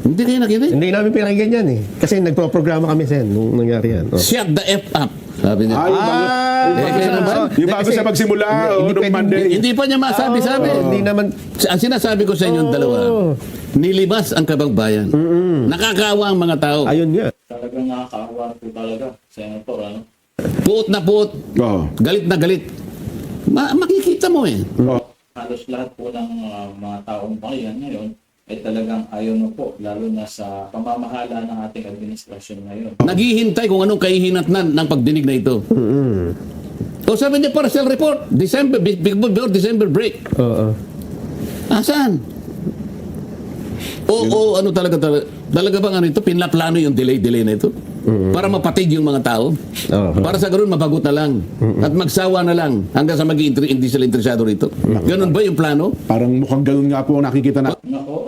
Hindi kayo nakinig? Hindi namin pinakinggan yan eh. Kasi nagpo-programa kami, Sen, nung nangyari yan. Oh. Shut the F up, sabi niya. Yung bago sa pagsimula, nung Monday. Hindi pa niya masabi-sabi. Hindi naman. Ang sinasabi ko sa inyong dalawa, nilibas ang kabangbayan. Nakakaawa ang mga tao. Ayun nga. Talagang nakakaawa po talaga, Senator, ano? Puot na puot, Oo. galit na galit. Makikita mo eh. Halos lahat po ng mga taong bayan ngayon ay talagang ayaw na po, lalo na sa pamamahala ng ating administrasyon ngayon. Naghihintay kung anong kahihinatnan ng pagdinig na ito. O sabi niya partial report, December, before December break. Oo. Asan? O ano talaga bang ano ito, pinaplano yung delay na ito? Para mapatig yung mga tao? Para sa ganoon, mabagot na lang. At magsawa na lang hanggang sa hindi sila interesado rito. Ganun ba yung plano? Parang mukhang ganun nga po ang nakikita na. Nako.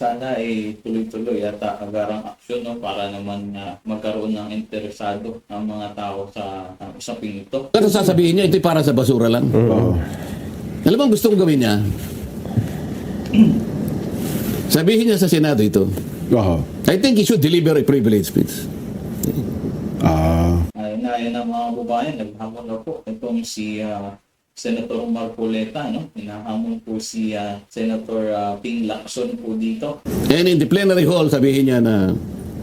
Sana ay tuloy-tuloy at agarang aksyon, no, para naman magkaroon ng interesado ang mga tao sa usaping ito. Ano sasabihin niya, ito'y para sa basura lang. Alam mo, gusto kong gawin niya. Sabihin niya sa Senado ito. Oo. I think he should deliver a privilege speech. Ayun ang mga babayan, naghamon na po itong si Senator Marcoleta, no? Hinahamon po si Senator Ping Lacson po dito. And in the plenary hall, sabihin niya na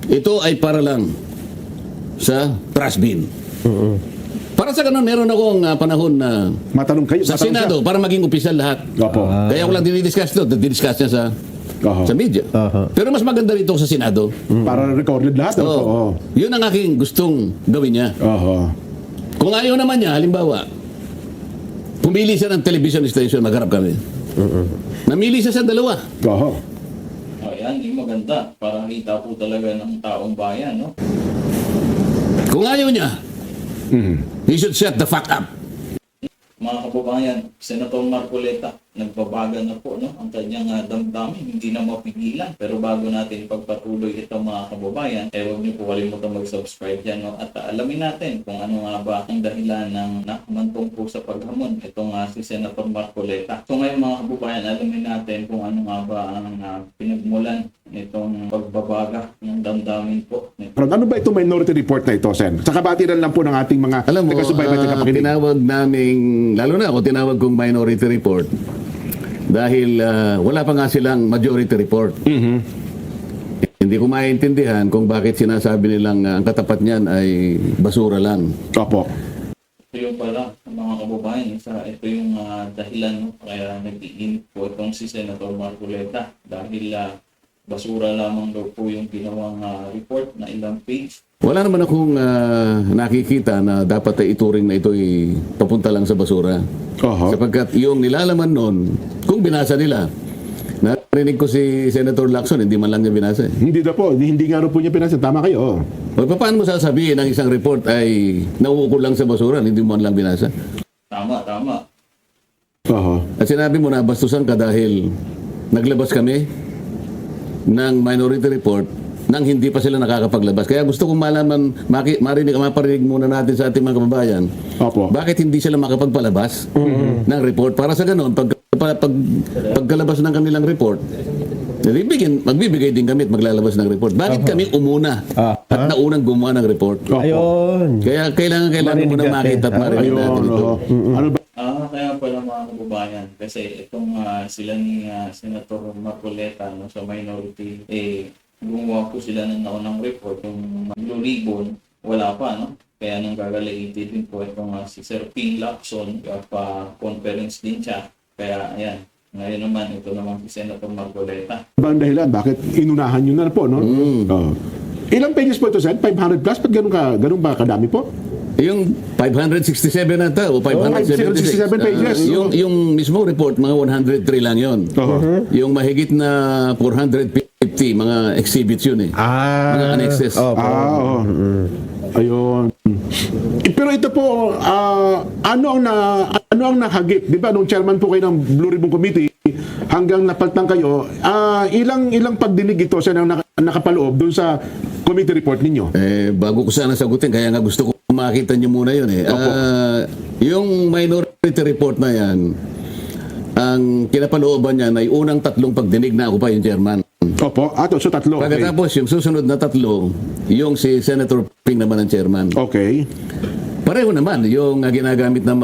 ito ay para lang sa trash bin. Para sa ganun, meron akong panahon na Matanong kayo. sa matanong Senado para maging opisyal lahat. Opo. Kaya ako lang dinidiscuss ito, dinidiscuss niya sa media. Pero mas maganda rito sa Senado. Para recorded lahat. Oo. Yun ang aking gustong gawin niya. Oo. Kung ayaw naman niya, halimbawa, pumili siya ng television station, magharap kami. Namili siya sa dalawa. Oo. Ayan, yung maganda. Para kita po talaga ng taong bayan, no? Kung ayaw niya, he should shut the fuck up. Mga kababayan, Senator Marcoleta, nagbabaga na po, no, ang kanyang damdamin, hindi na mapigilan. Pero bago natin pagpatuloy ito, mga kababayan, huwag niyo po kalimutan mag-subscribe dyan, no? At alamin natin kung ano nga ba ang dahilan ng nakamantong po sa paghamon itong si Senator Marcoleta. So ngayon, mga kababayan, alamin natin kung ano nga ba ang pinagmulan itong pagbabaga ng damdamin po. Pero ano ba itong minority report na ito, Sen? Sa kabatiran lang po ng ating mga Alam mo, taga-subaybay at tagapakinig. tinawag naming, lalo na ako, tinawag kong minority report dahil wala pa nga silang majority report. Hindi ko maintindihan kung bakit sinasabi nilang ang katapat niyan ay basura lang. Opo. Ito yung pala, mga kababayan, ito yung dahilan, no? Kaya nag-iinit po itong si Senator Marcoleta dahil basura lamang daw po yung ginawang report na ilang page. Wala naman akong nakikita na dapat ay ituring na ito ay papunta lang sa basura. Sapagkat yung nilalaman nun, kung binasa nila, narinig ko si Senator Lacson, hindi man lang niya binasa. Hindi na po. Hindi nga rin po niya pinasa. Tama kayo. O paano mo sasabihin ang isang report ay nauukol lang sa basura, hindi mo man lang binasa? Tama. Oo. At sinabi mo na bastusan ka dahil naglabas kami ng minority report nang hindi pa sila nakakapaglabas. Kaya gusto kong malaman, maparinig muna natin sa ating mga kababayan. Opo. Bakit hindi sila makapagpalabas ng report? Para sa ganun, pagkalabas ng kanilang report, magbibigay din kami at maglalabas ng report. Bakit kami umuna at naunang gumawa ng report? Ayun. Kaya kailangan mo na makita at marinig natin ito. Ano ba? Kaya pala mga kababayan, kasi itong sila ni Senator Marcoleta, no, sa minority, gumawa po sila ng naunang report. Yung Blue Ribbon, wala pa, no? Kaya nang gagalaitin din po itong si Sir Ping Lacson, conference din siya. Kaya ayan, ngayon naman, ito naman si Senator Marcoleta. Ba ang dahilan? Bakit inunahan nyo na po, no? Oo. Ilang pages po ito, Sen? 500 plus? Ba't ganun ba kadami po? Yung 567 na ito, o 576. 567 pages. Yung mismo report, mga 103 lang yun. Yung mahigit na 450, mga exhibits yun eh. Mga annexes. Ayun. Pero ito po, ano ang nahagip? Di ba, nung chairman po kayo ng Blue Ribbon Committee, hanggang napaltang kayo, ilang pagdinig ito sa nakapaloob dun sa committee report ninyo? Bago ko sana sagutin, kaya nga gusto ko makita nyo muna yun eh. Yung minority report na yan, ang kinapalooban niyan ay unang 3 pagdinig na ako pa yung chairman. Opo. So tatlo. Okay. Pagkatapos yung susunod na tatlo, yung si Senator Ping naman ang chairman. Okay. Pareho naman yung ginamit ng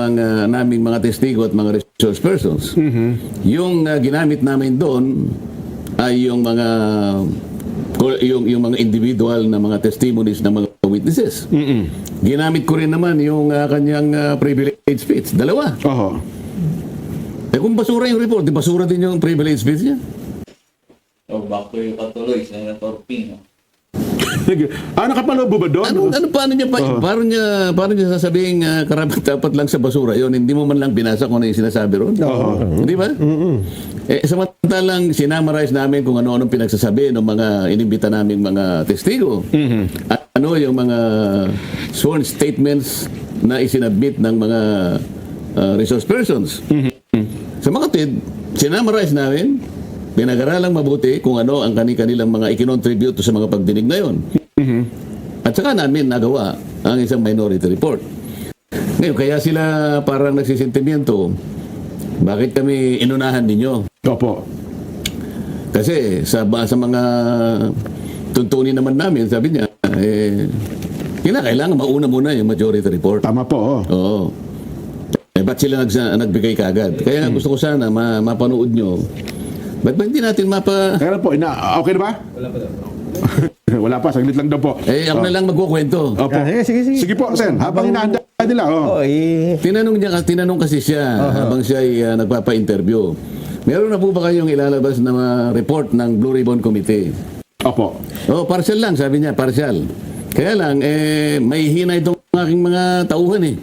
naming mga testigo at mga resource persons. Yung ginamit namin doon ay yung mga individual na mga testimonies ng mga witnesses. Ginamit ko rin naman yung kanyang privilege speech. Dalawa. Oho. Kung basura yung report, di basura din yung privilege speech niya. So, back to yung katuloy, Senator Ping. No? Nakapalobo ba doon? Paano niya paano niya sasabihin karapat dapat lang sa basura yon, hindi mo man lang binasa kung ano yung sinasabi ron. Di ba? Samantalang sinamarize namin kung ano-anong pinagsasabi ng mga inimbita naming mga testigo. At ano yung mga sworn statements na isinabit ng mga resource persons. Sa mga tid, sinamarize namin, pinag-aralang mabuti kung ano ang kanilang mga ikinontribute sa mga pagdinig na yon. At saka namin nagawa ang isang minority report. Ngayon, kaya sila parang nagsisentimiento, bakit kami inunahan ninyo? Opo. Kasi sa mga tuntunin naman namin, sabi niya, kailangan mauna muna yung majority report. Tama po. Oo. Ba't sila nagbigay kagad? Kaya gusto ko sana mapanood nyo. Ba't ba hindi natin Kaya po, okay na ba? Wala pa daw. Wala pa, saglit lang daw po. ako na lang magkukwento. Opo. Sige. Sige po, Sen. Habang hinahanda nila. Tinanong kasi siya habang siya ay nagpapa-interview. Meron na po ba kayong ilalabas na report ng Blue Ribbon Committee? Opo. Partial lang, sabi niya, partial. Kaya lang, may hina itong aking mga tauhan eh.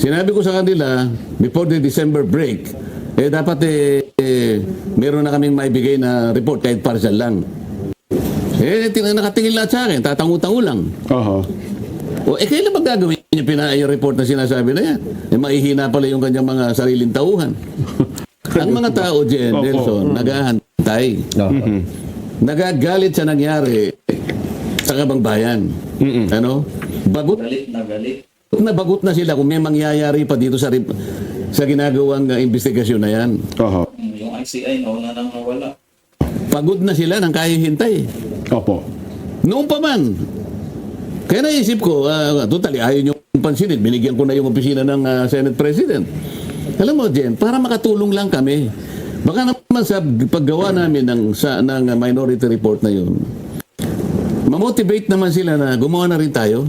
Sinabi ko sa kanila, before the December break, dapat meron na kaming maibigay na report kahit partial lang. Nakatingin lahat sa akin, tatangu-tangu lang. Oho. Kailan ba gagawin niya yung report na sinasabi na yan? Mahihina pala yung kanyang mga sariling tauhan. Ang mga tao dyan, Nelson, naghahantay. Nagagalit sa nangyari sa kabang bayan. Ano? Galit na galit. Nabagot na sila kung may mangyayari pa dito sa ginagawang investigasyon na yan. Oho. Yung ICI, nauna nang nawala. Pagod na sila ng kahihintay. Opo. Noon pa man. Kaya naisip ko, totally, ayaw nyo pansinin. Binigyan ko na yung opisina ng Senate President. Alam mo, Jen, para makatulong lang kami. Baka naman sa paggawa namin ng minority report na yun, mamotivate naman sila na gumawa na rin tayo.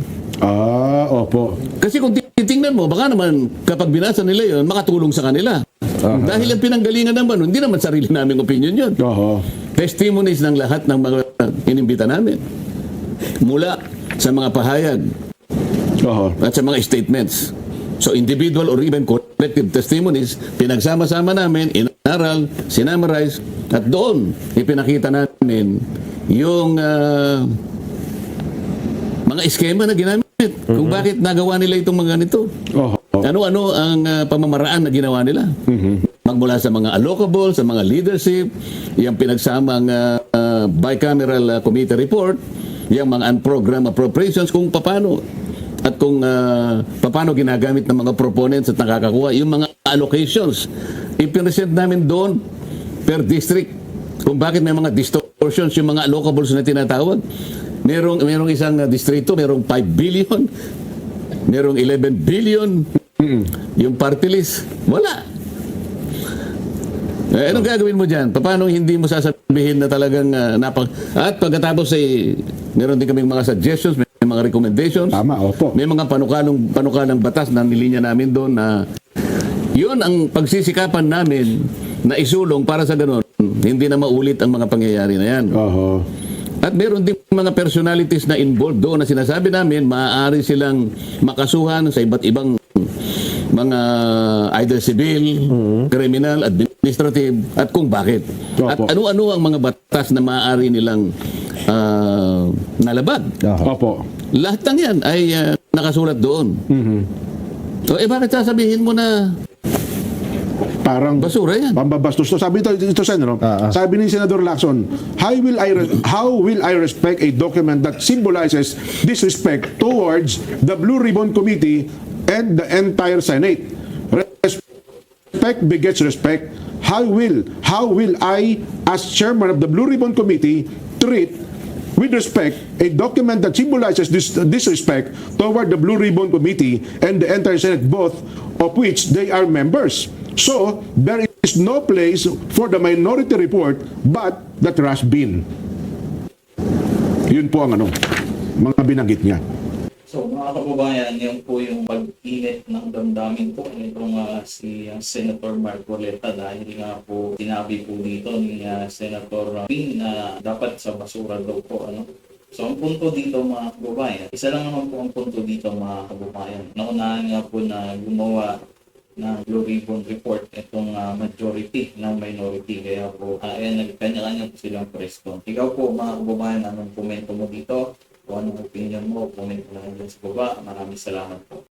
Opo. Kasi kung titingnan mo, baka naman kapag binasa nila yun, makatulong sa kanila. Dahil ang pinanggalingan naman, hindi naman sarili naming opinion yun. Oho. Testimonies ng lahat ng mga inimbita namin. Mula sa mga pahayag Oho. at sa mga statements. So individual or even collective testimonies, pinagsama-sama namin, inaral, sinamarize, at doon ipinakita namin yung mga eskema na ginamit. Kung bakit nagawa nila itong mga ganito. Oho. Ano-ano ang pamamaraan na ginawa nila. Magmula sa mga allocable, sa mga leadership, yung pinagsamang bicameral committee report, yung mga unprogrammed appropriations, kung paano at kung paano ginagamit ng mga proponents at nakakakuha, yung mga allocations. Ipinesent namin doon per district kung bakit may mga distortions yung mga allocables na tinatawag. Merong isang distrito, merong 5 billion, merong 11 billion, yung party list, wala. Anong gagawin mo dyan? Paano hindi mo sasabihin na talagang at pagkatapos meron din kaming mga suggestions, may mga recommendations. Tama, opo. May mga panukalang batas na nilinya namin doon na yun ang pagsisikapan namin na isulong para sa ganun, hindi na maulit ang mga pangyayari na yan. Oho. At meron din mga personalities na involved doon na sinasabi namin maaari silang makasuhan sa iba't ibang mga either civil, criminal, administrative, at kung bakit. Opo. At ano-ano ang mga batas na maaari nilang nalabag. Opo. Lahat ng yan ay nakasulat doon. So, bakit sasabihin mo na Parang basura yan? pambabastos. So, sabi ito Sen, no? Sabi ni Senador Lacson, how will I respect a document that symbolizes disrespect towards the Blue Ribbon Committee and the entire Senate? Respect begets respect. how will I, as chairman of the Blue Ribbon Committee, treat with respect a document that symbolizes this disrespect toward the Blue Ribbon Committee and the entire Senate, both of which they are members. So there is no place for the minority report but the trash bin. Yun po ang mga binanggit niya. So mga kababayan, yun po yung pag-init ng damdamin po nitong si Senator Marcoleta dahil nga po sinabi po dito ni Senator Ping na dapat sa basura daw po. So ang punto dito mga kababayan, isa lang naman po ang punto dito mga kababayan. Naunahan nga po na gumawa ng Blue Ribbon Report itong majority ng minority. Kaya po, nagkanya-kanya po silang press con. Ikaw po mga kababayan, anong komento mo dito? Kung anong opinion mo, comment mo lang dyan sa baba. Maraming salamat po.